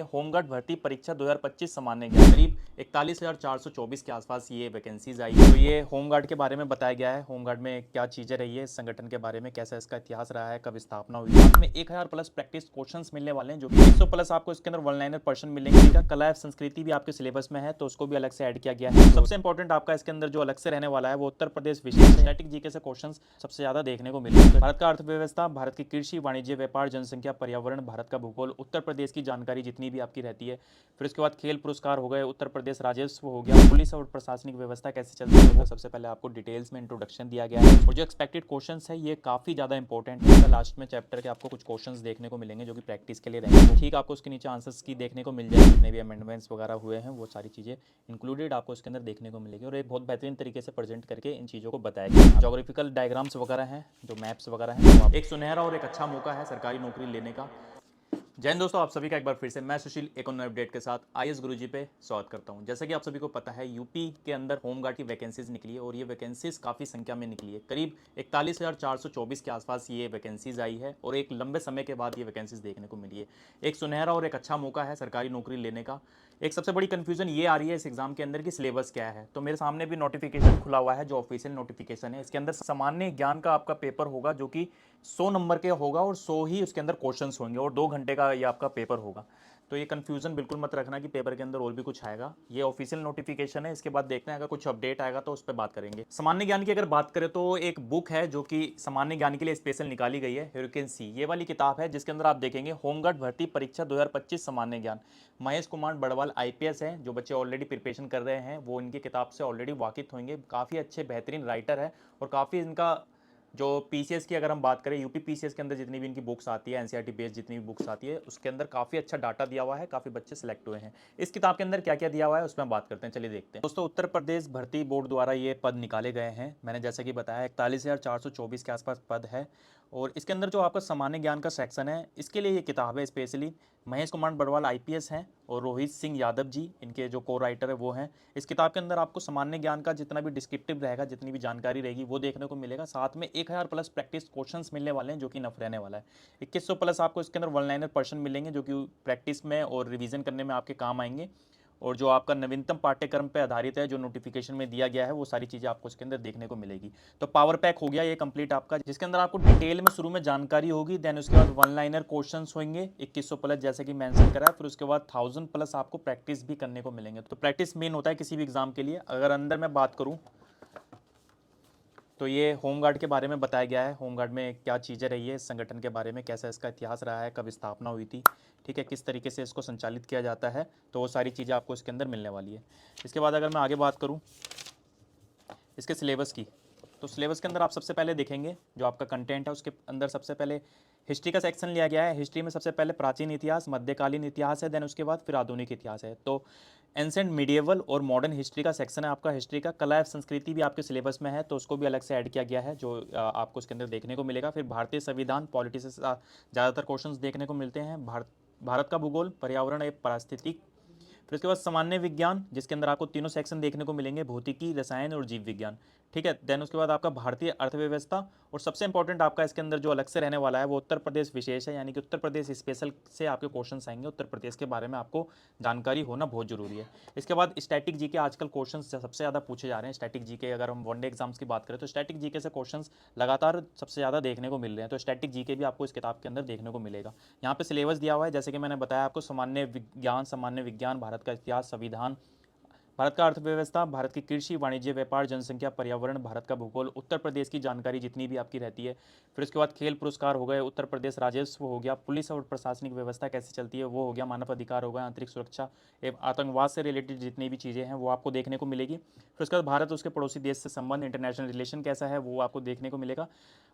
Home guard भर्ती परीक्षा 2025 सामान्य ज्ञान करीब 41,424 के आसपास ये वैकेंसीज आई है। तो ये होमगार्ड के बारे में बताया गया है, होमगार्ड में क्या चीज़ें रही है, इस संगठन के बारे में कैसा इसका इतिहास रहा है, कब स्थापना हुई है। इसमें 1000 प्लस प्रैक्टिस क्वेश्चंस मिलने वाले हैं, जो कि 100 प्लस आपको इसके अंदर वन लाइनर पर्सन मिलेंगे। कला एवं संस्कृति भी आपके सिलेबस में है, तो उसको भी अलग से ऐड किया गया है। सबसे इंपॉर्टेंट आपका इसके अंदर जो अलग से रहने वाला है वो उत्तर प्रदेश विशेष स्टैटिक जीके से क्वेश्चन सबसे ज्यादा देखने को मिले। भारत का अर्थव्यवस्था, भारत की कृषि, वाणिज्य, व्यापार, जनसंख्या, पर्यावरण, भारत का भूगोल, उत्तर प्रदेश की जानकारी जितनी भी आपकी रहती है। फिर उसके बाद खेल पुरस्कार हो गए, उत्तर प्रदेश राजस्व हो गया, पुलिस और प्रशासनिक व्यवस्था कैसे चलती है वो सबसे पहले आपको डिटेल्स में इंट्रोडक्शन दिया गया है। और जो एक्सपेक्टेड क्वेश्चंस है ये काफ़ी ज़्यादा इंपॉर्टेंट है। लास्ट में चैप्टर के आपको कुछ क्वेश्चंस देखने को मिलेंगे जो कि प्रैक्टिस के लिए रहेंगे। ठीक, आपको उसके नीचे आंसर्स की देखने को मिल जाएगी, जितने भी अमेंडमेंट्स वगैरह हुए हैं वो सारी चीज़ें इंक्लूडेड आपको इसके अंदर देखने को मिलेगी। और एक बहुत बेहतरीन तरीके से प्रेजेंट करके इन चीज़ों को बताया गया। जोग्राफिकल डायग्राम्स वगैरह हैं, जो मैप्स वगैरह हैं, एक सुनहरा और एक अच्छा मौका है सरकारी नौकरी लेने का। जय हिंद दोस्तों, आप सभी का एक बार फिर से मैं सुशील एक और नए अपडेट के साथ आईएएस गुरुजी पे स्वागत करता हूं। जैसे कि आप सभी को पता है, यूपी के अंदर होमगार्ड की वैकेंसीज निकली है और ये वैकेंसीज काफ़ी संख्या में निकली है। करीब 41,424 के आसपास ये वैकेंसीज आई है और एक लंबे समय के बाद ये वैकेंसीज देखने को मिली है। एक सुनहरा और एक अच्छा मौका है सरकारी नौकरी लेने का। एक सबसे बड़ी कन्फ्यूजन ये आ रही है इस एग्जाम के अंदर कि सिलेबस क्या है। तो मेरे सामने भी नोटिफिकेशन खुला हुआ है, जो ऑफिशियल नोटिफिकेशन है। इसके अंदर सामान्य ज्ञान का आपका पेपर होगा, जो कि 100 नंबर के होगा और 100 ही उसके अंदर क्वेश्चंस होंगे और 2 घंटे का ये आपका पेपर होगा। तो ये कन्फ्यूजन बिल्कुल मत रखना कि पेपर के अंदर और भी कुछ आएगा। ये ऑफिशियल नोटिफिकेशन है, इसके बाद देखते हैं अगर कुछ अपडेट आएगा तो उस पर बात करेंगे। सामान्य ज्ञान की अगर बात करें तो एक बुक है जो कि सामान्य ज्ञान के लिए स्पेशल निकाली गई है, ह्यूरिकेन सी, ये वाली किताब है, जिसके अंदर आप देखेंगे होमगार्ड भर्ती परीक्षा 2025 सामान्य ज्ञान। महेश कुमार बड़वाल आईपीएस हैं, जो बच्चे ऑलरेडी प्रिपरेशन कर रहे हैं वो इनकी किताब से ऑलरेडी वाकिफ होंगे। काफ़ी अच्छे बेहतरीन राइटर है और काफ़ी इनका जो पीसीएस की अगर हम बात करें, यूपी पीसीएस के अंदर जितनी भी इनकी बुक्स आती है, एनसीईआरटी बेस्ड जितनी भी बुक्स आती है, उसके अंदर काफ़ी अच्छा डाटा दिया हुआ है, काफ़ी बच्चे सिलेक्ट हुए हैं। इस किताब के अंदर क्या क्या दिया हुआ है उसमें बात करते हैं, चलिए देखते हैं। दोस्तों, उत्तर प्रदेश भर्ती बोर्ड द्वारा ये पद निकाले गए हैं। मैंने जैसा कि बताया 41,424 के आसपास पद है और इसके अंदर जो आपका सामान्य ज्ञान का सेक्शन है, इसके लिए ये किताब है स्पेशली। महेश कुमार बड़वाल आईपीएस हैं और रोहित सिंह यादव जी इनके जो को राइटर है वो हैं। इस किताब के अंदर आपको सामान्य ज्ञान का जितना भी डिस्क्रिप्टिव रहेगा, जितनी भी जानकारी रहेगी वो देखने को मिलेगा। साथ में 1000 प्लस प्रैक्टिस क्वेश्चंस मिलने वाले हैं, जो कि नफ रहने वाला है। 2100 प्लस आपको इसके अंदर वन लाइनर पर्सन मिलेंगे, जो कि प्रैक्टिस में और रिवीजन करने में आपके काम आएंगे। और जो आपका नवीनतम पाठ्यक्रम पे आधारित है, जो नोटिफिकेशन में दिया गया है, वो सारी चीज़ें आपको इसके अंदर देखने को मिलेगी। तो पावर पैक हो गया ये कंप्लीट आपका, जिसके अंदर आपको डिटेल में शुरू में जानकारी होगी, देन उसके बाद वन लाइनर क्वेश्चंस होंगे 2100 प्लस, जैसे कि मेंशन करा है। फिर उसके बाद 1000 प्लस आपको प्रैक्टिस भी करने को मिलेंगे। तो प्रैक्टिस मेन होता है किसी भी एग्जाम के लिए। अगर अंदर मैं बात करूँ तो ये होमगार्ड के बारे में बताया गया है, होमगार्ड में क्या चीज़ें रही है, इस संगठन के बारे में कैसा इसका इतिहास रहा है, कब स्थापना हुई थी, ठीक है, किस तरीके से इसको संचालित किया जाता है। तो वो सारी चीज़ें आपको इसके अंदर मिलने वाली है। इसके बाद अगर मैं आगे बात करूँ इसके सिलेबस की, तो सिलेबस के अंदर आप सबसे पहले देखेंगे जो आपका कंटेंट है, उसके अंदर सबसे पहले हिस्ट्री का सेक्शन लिया गया है। हिस्ट्री में सबसे पहले प्राचीन इतिहास, मध्यकालीन इतिहास है, देन उसके बाद फिर आधुनिक इतिहास है। तो एंसेंट, मिडिएवल और मॉडर्न हिस्ट्री का सेक्शन है आपका हिस्ट्री का। कला एवं संस्कृति भी आपके सिलेबस में है, तो उसको भी अलग से ऐड किया गया है, जो आपको उसके अंदर देखने को मिलेगा। फिर भारतीय संविधान, पॉलिटी से ज़्यादातर क्वेश्चंस देखने को मिलते हैं। भारत का भूगोल, पर्यावरण एवं पारिस्थितिक। फिर उसके बाद सामान्य विज्ञान, जिसके अंदर आपको तीनों सेक्शन देखने को मिलेंगे, भौतिकी, रसायन और जीव विज्ञान, ठीक है। देन उसके बाद आपका भारतीय अर्थव्यवस्था और सबसे इंपॉर्टेंट आपका इसके अंदर जो अलग से रहने वाला है वो उत्तर प्रदेश विशेष है, यानी कि उत्तर प्रदेश स्पेशल से आपके क्वेश्चंस आएंगे। उत्तर प्रदेश के बारे में आपको जानकारी होना बहुत जरूरी है। इसके बाद स्टैटिक जीके, आजकल क्वेश्चंस सबसे ज़्यादा पूछे जा रहे हैं। स्टैटिक जीके अगर हम वनडे एग्जाम्स की बात करें तो स्टैटिक जीके से क्वेश्चंस लगातार सबसे ज़्यादा देखने को मिल रहे हैं। तो स्टैटिक जीके भी आपको इस किताब के अंदर देखने को मिलेगा। यहाँ पे सिलेबस दिया हुआ है, जैसे कि मैंने बताया आपको, सामान्य विज्ञान, भारत का इतिहास, संविधान, भारत का अर्थव्यवस्था, भारत की कृषि, वाणिज्य, व्यापार, जनसंख्या, पर्यावरण, भारत का भूगोल, उत्तर प्रदेश की जानकारी जितनी भी आपकी रहती है। फिर उसके बाद खेल पुरस्कार हो गए, उत्तर प्रदेश राजस्व हो गया, पुलिस और प्रशासनिक व्यवस्था कैसे चलती है वो हो गया, मानव अधिकार हो गया, आंतरिक सुरक्षा एवं आतंकवाद से रिलेटेड जितनी भी चीज़ें हैं वो आपको देखने को मिलेगी। फिर उसके बाद भारत उसके पड़ोसी देश से संबंध, इंटरनेशनल रिलेशन कैसा है वो आपको देखने को मिलेगा।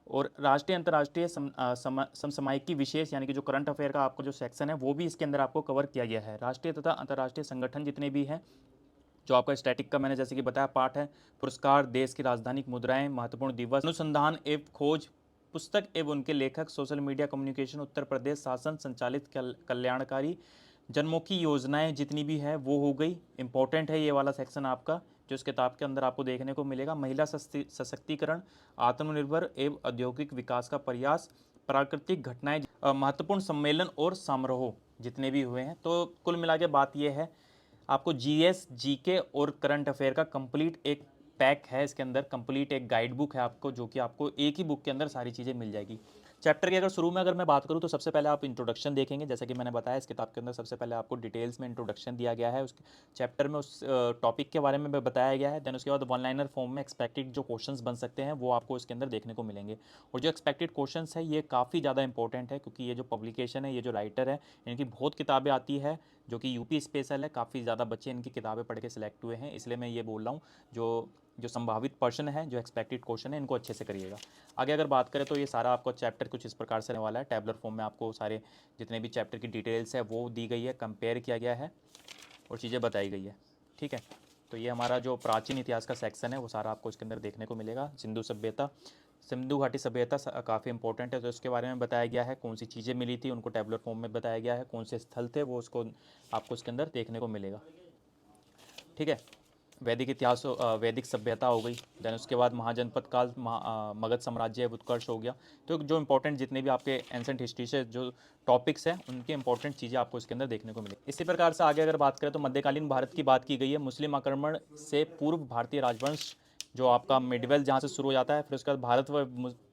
और राष्ट्रीय अंतर्राष्ट्रीय समसामयिकी विशेष, यानी कि जो करंट अफेयर का आपको जो सेक्शन है वो भी इसके अंदर आपको कवर किया गया है। राष्ट्रीय तथा अंतर्राष्ट्रीय संगठन जितने भी हैं, जो आपका स्टैटिक का मैंने जैसे कि बताया पार्ट है। पुरस्कार, देश की राजधानी, मुद्राएं, महत्वपूर्ण दिवस, अनुसंधान एवं खोज, पुस्तक एवं उनके लेखक, social media communication, Uttar Pradesh शासन संचालित कल्याणकारी जनमुखी योजनाएं जितनी भी है वो हो गई। इंपॉर्टेंट है ये वाला सेक्शन आपका, जो इस किताब के अंदर आपको देखने को मिलेगा। महिला सशक्तिकरण, आत्मनिर्भर एवं औद्योगिक विकास का प्रयास, प्राकृतिक घटनाएं, महत्वपूर्ण सम्मेलन और समारोह, जितने भी हुए हैं। तो कुल मिला के बात ये है, आपको जीएस, जीके और करंट अफेयर का कंप्लीट एक पैक है, इसके अंदर कंप्लीट एक गाइड बुक है आपको, जो कि आपको एक ही बुक के अंदर सारी चीज़ें मिल जाएगी। चैप्टर की अगर शुरू में अगर मैं बात करूँ तो सबसे पहले आप इंट्रोडक्शन देखेंगे, जैसा कि मैंने बताया इस किताब के अंदर सबसे पहले आपको डिटेल्स में इंट्रोडक्शन दिया गया है, उस चैप्टर में उस टॉपिक के बारे में बताया गया है। देन उसके बाद वन लाइनर फॉर्म में एक्सपेक्टेड जो क्वेश्चंस बन सकते हैं वो आपको इसके अंदर देखने को मिलेंगे। और जो एक्सपेक्टेड क्वेश्चंस है ये काफ़ी ज़्यादा इंपॉर्टेंट है, क्योंकि ये जो पब्लिकेशन है, ये जो राइटर है, इनकी बहुत किताबें आती है जो कि यूपी स्पेशल है, काफ़ी ज़्यादा बच्चे इनकी किताबें पढ़ के सिलेक्ट हुए हैं, इसलिए मैं ये बोल रहा हूँ जो जो संभावित पर्सन है, जो एक्सपेक्टेड क्वेश्चन है, इनको अच्छे से करिएगा। आगे अगर बात करें तो ये सारा आपको चैप्टर कुछ इस प्रकार से रहने वाला है। टैबलर फॉर्म में आपको सारे जितने भी चैप्टर की डिटेल्स है वो दी गई है, कंपेयर किया गया है और चीज़ें बताई गई है। ठीक है, तो ये हमारा जो प्राचीन इतिहास का सेक्शन है वो सारा आपको इसके अंदर देखने को मिलेगा। सिंधु सभ्यता, सिंधु घाटी सभ्यता काफ़ी इंपॉर्टेंट है, तो इसके बारे में बताया गया है, कौन सी चीज़ें मिली थी उनको टैबलर फॉर्म में बताया गया है, कौन से स्थल थे वो उसको आपको इसके अंदर देखने को मिलेगा। ठीक है, वैदिक इतिहास, वैदिक सभ्यता हो गई। देन उसके बाद महाजनपद काल, मगध साम्राज्य, उत्कर्ष हो गया। तो जो इंपॉर्टेंट जितने भी आपके एंसेंट हिस्ट्री से जो टॉपिक्स हैं उनके इंपॉर्टेंट चीज़ें आपको इसके अंदर देखने को मिली। इसी प्रकार से आगे अगर बात करें तो मध्यकालीन भारत की बात की गई है। मुस्लिम आक्रमण से पूर्व भारतीय राजवंश जो आपका मिडवेल जहाँ से शुरू हो जाता है, फिर उसके बाद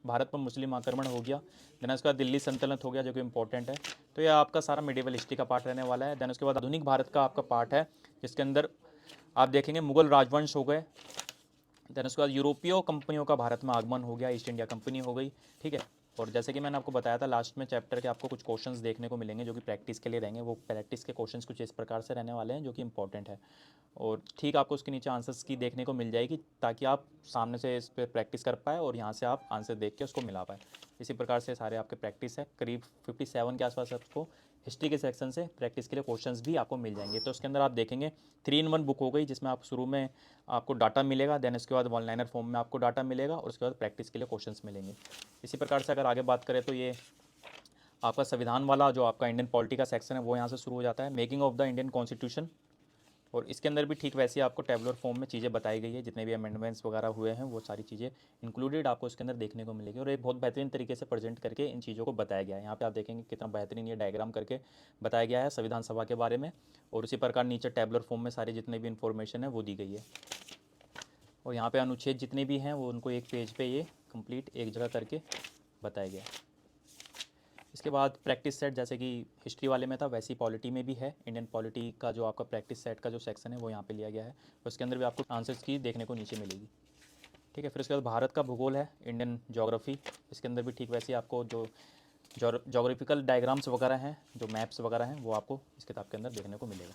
भारत पर मुस्लिम आक्रमण हो गया। देन उसके बाद दिल्ली सल्तनत हो गया जो कि इंपॉर्टेंट है। तो ये आपका सारा मिडिवल हिस्ट्री का पार्ट रहने वाला है। देन उसके बाद आधुनिक भारत का आपका पार्ट है, जिसके अंदर आप देखेंगे मुगल राजवंश हो गए। देन उसके बाद यूरोपीय कंपनियों का भारत में आगमन हो गया, ईस्ट इंडिया कंपनी हो गई। ठीक है, और जैसे कि मैंने आपको बताया था लास्ट में चैप्टर के आपको कुछ क्वेश्चंस देखने को मिलेंगे जो कि प्रैक्टिस के लिए रहेंगे। वो प्रैक्टिस के क्वेश्चंस कुछ इस प्रकार से रहने वाले हैं जो कि इंपॉर्टेंट है, और ठीक आपको उसके नीचे आंसर्स की देखने को मिल जाएगी, ताकि आप सामने से इस पर प्रैक्टिस कर पाए और यहाँ से आप आंसर देख के उसको मिला पाए। इसी प्रकार से सारे आपके प्रैक्टिस है, करीब 57 के आसपास आपको हिस्ट्री के सेक्शन से प्रैक्टिस के लिए क्वेश्चंस भी आपको मिल जाएंगे। तो उसके अंदर आप देखेंगे 3 in 1 बुक हो गई, जिसमें आप शुरू में आपको डाटा मिलेगा, देन उसके बाद वन लाइनर फॉर्म में आपको डाटा मिलेगा और उसके बाद प्रैक्टिस के लिए क्वेश्चंस मिलेंगे। इसी प्रकार से अगर आगे बात करें तो ये आपका संविधान वाला जो आपका इंडियन पॉलिटी का सेक्शन है वो यहाँ से शुरू हो जाता है, making of the Indian constitution. और इसके अंदर भी ठीक वैसे ही आपको टेबलर फॉर्म में चीज़ें बताई गई है, जितने भी अमेंडमेंट्स वगैरह हुए हैं वो सारी चीज़ें इंक्लूडेड आपको इसके अंदर देखने को मिलेगी। और एक बहुत बेहतरीन तरीके से प्रेजेंट करके इन चीज़ों को बताया गया है। यहाँ पे आप देखेंगे कितना बेहतरीन ये डायग्राम करके बताया गया है संविधान सभा के बारे में, और उसी प्रकार नीचे टेबलर फॉर्म में सारी जितने भी इन्फॉर्मेशन है वो दी गई है। और यहाँ पे अनुच्छेद जितने भी हैं वो उनको एक पेज पे ये कंप्लीट एक जगह करके बताया गया है। इसके बाद प्रैक्टिस सेट, जैसे कि हिस्ट्री वाले में था वैसे ही पॉलिटी में भी है। इंडियन पॉलिटी का जो आपका प्रैक्टिस सेट का जो सेक्शन है वो यहाँ पे लिया गया है, उसके अंदर भी आपको आंसर्स की देखने को नीचे मिलेगी। ठीक है, फिर उसके बाद भारत का भूगोल है, इंडियन ज्योग्राफी। इसके अंदर भी ठीक वैसे ही आपको जो जोग्राफिकल डायग्राम्स वगैरह हैं, जो मैप्स वगैरह हैं, वो आपको इस किताब के अंदर देखने को मिलेगा।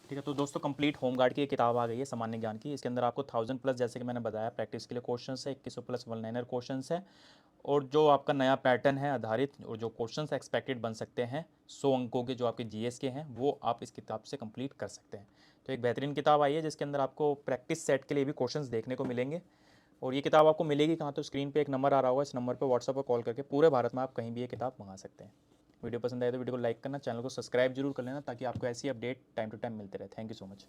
ठीक है, तो दोस्तों कंप्लीट होमगार्ड की एक किताब आ गई है सामान्य ज्ञान की। इसके अंदर आपको 1000+ जैसे कि मैंने बताया प्रैक्टिस के लिए क्वेश्चन है, 2100+ वन लाइनर क्वेश्चन है, और जो आपका नया पैटर्न है आधारित, और जो क्वेश्चंस एक्सपेक्टेड बन सकते हैं 100 अंकों के जो आपके जीएस के हैं वो आप इस किताब से कंप्लीट कर सकते हैं। तो एक बेहतरीन किताब आई है जिसके अंदर आपको प्रैक्टिस सेट के लिए भी क्वेश्चंस देखने को मिलेंगे। और ये किताब आपको मिलेगी कहाँ, तो स्क्रीन पे एक नंबर आ रहा होगा, इस नंबर पर व्हाट्सएप पर कॉल करके पूरे भारत में आप कहीं भी ये किताब मंगा सकते हैं। वीडियो पसंद आए तो वीडियो को लाइक करना, चैनल को सब्सक्राइब जरूर कर लेना, ताकि आपको ऐसी अपडेट टाइम टू टाइम मिलते रहे। Thank you so much.